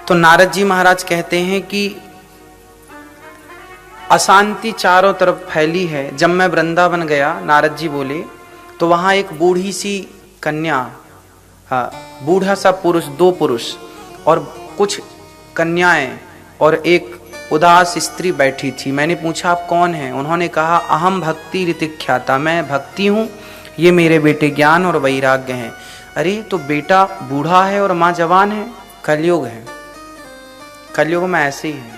तो नारद जी महाराज कहते हैं कि अशांति चारों तरफ फैली है। जब मैं वृंदावन गया, नारद जी बोले, तो वहां एक बूढ़ी सी कन्या, बूढ़ा सा पुरुष, दो पुरुष और कुछ कन्याएं और एक उदास स्त्री बैठी थी। मैंने पूछा आप कौन हैं? उन्होंने कहा अहम भक्ति ऋतिख्याता, मैं भक्ति हूं, ये मेरे बेटे ज्ञान और वैराग्य हैं। अरे तो बेटा बूढ़ा है और माँ जवान है, कलयुग है, कलयुग में ऐसे ही है।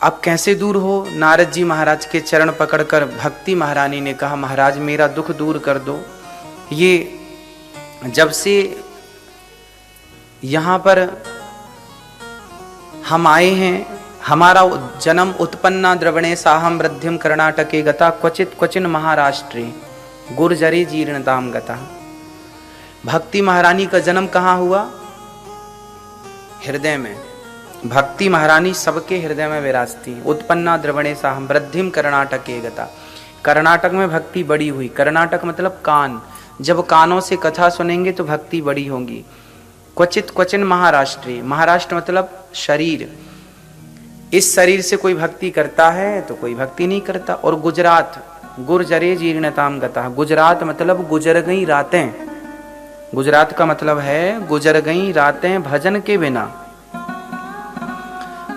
अब कैसे दूर हो? नारद जी महाराज के चरण पकड़कर भक्ति महारानी ने कहा महाराज मेरा दुख दूर कर दो। ये जब से यहाँ पर हम आए हैं, हमारा जन्म उत्पन्ना द्रवणे साहम वृद्धिम कर्नाटके गता क्वचित क्वचिन महाराष्ट्रे गुर्जरे जीर्णताम गता। भक्ति महारानी का जन्म कहाँ हुआ? हृदय में। भक्ति महारानी सबके हृदय में विराजती। उत्पन्ना द्रवणे साहम वृद्धिम कर्नाटके गता। कर्नाटक में भक्ति बड़ी हुई। कर्नाटक मतलब कान। जब कानों से कथा सुनेंगे तो भक्ति बड़ी होगी। क्वचित क्वचिन महाराष्ट्री, महाराष्ट्र मतलब शरीर। इस शरीर से कोई भक्ति करता है तो कोई भक्ति नहीं करता। और गुजरात, गुर्जरे जीर्णताम गता। गुजरात मतलब गुजर गई रातें। गुजरात का मतलब है गुजर गई रातें भजन के बिना।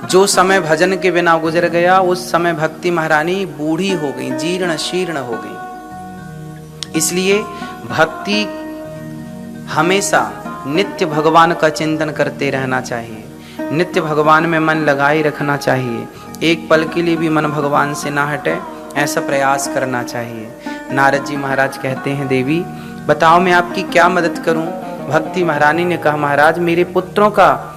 जो समय भजन के बिना गुजर गया उस समय भक्ति महारानी बूढ़ी हो गई, जीर्ण शीर्ण हो गई। इसलिए भक्ति हमेशा नित्य भगवान का चिंतन करते रहना चाहिए, नित्य भगवान में मन लगाए रखना चाहिए। एक पल के लिए भी मन भगवान से ना हटे, ऐसा प्रयास करना चाहिए। नारद जी महाराज कहते हैं देवी बताओ मैं आपकी क्या मदद करूं? भक्ति महारानी ने कहा महाराज मेरे पुत्रों का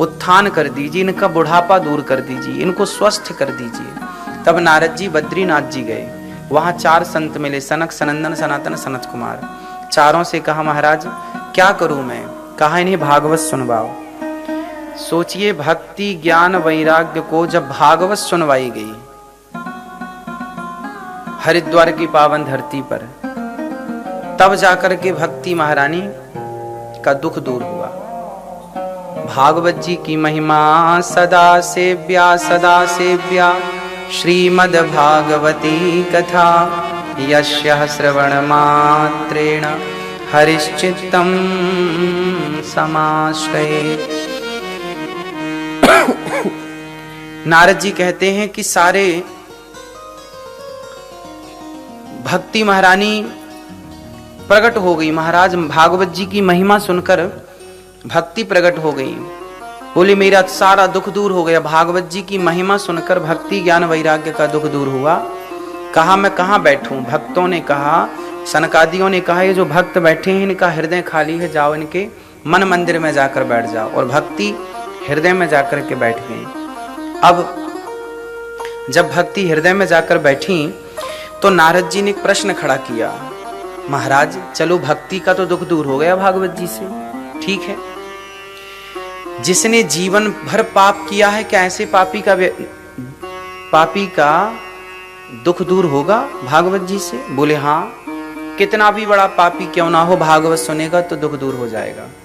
उत्थान कर दीजिए, इनका बुढ़ापा दूर कर दीजिए, इनको स्वस्थ कर दीजिए। तब नारद जी बद्रीनाथ जी गए। वहां 4 संत मिले, सनक सनंदन सनातन सनत कुमार। चारों से कहा महाराज क्या करूं मैं? कहा इन्हें भागवत सुनवाओ। सोचिए भक्ति ज्ञान वैराग्य को जब भागवत सुनवाई गई हरिद्वार की पावन धरती पर, तब जाकर के भक्ति महारानी का दुख दूर हुआ। भागवत जी की महिमा सदा सेव्या श्रीमद् भागवती कथा यस्यः श्रवण मात्रेण हरिश्चित्तम समाश्रये। नारद जी कहते हैं कि सारे भक्ति महारानी प्रकट हो गई। महाराज भागवत जी की महिमा सुनकर भक्ति प्रकट हो गई। बोले मेरा सारा दुख दूर हो गया। भागवत जी की महिमा सुनकर भक्ति ज्ञान वैराग्य का दुख दूर हुआ। कहा मैं कहाँ बैठूं? भक्तों ने कहा, सनकादियों ने कहा ये जो भक्त बैठे हैं इनका हृदय खाली है, जाओ इनके मन मंदिर में जाकर बैठ जाओ। और भक्ति हृदय में जाकर के बैठ गई। अब जब भक्ति हृदय में जाकर बैठी तो नारद जी ने एक प्रश्न खड़ा किया महाराज चलो भक्ति का तो दुख दूर हो गया भागवत जी से, ठीक है, जिसने जीवन भर पाप किया है क्या ऐसे पापी का दुख दूर होगा भागवत जी से? बोले हाँ, कितना भी बड़ा पापी क्यों ना हो भागवत सुनेगा तो दुख दूर हो जाएगा।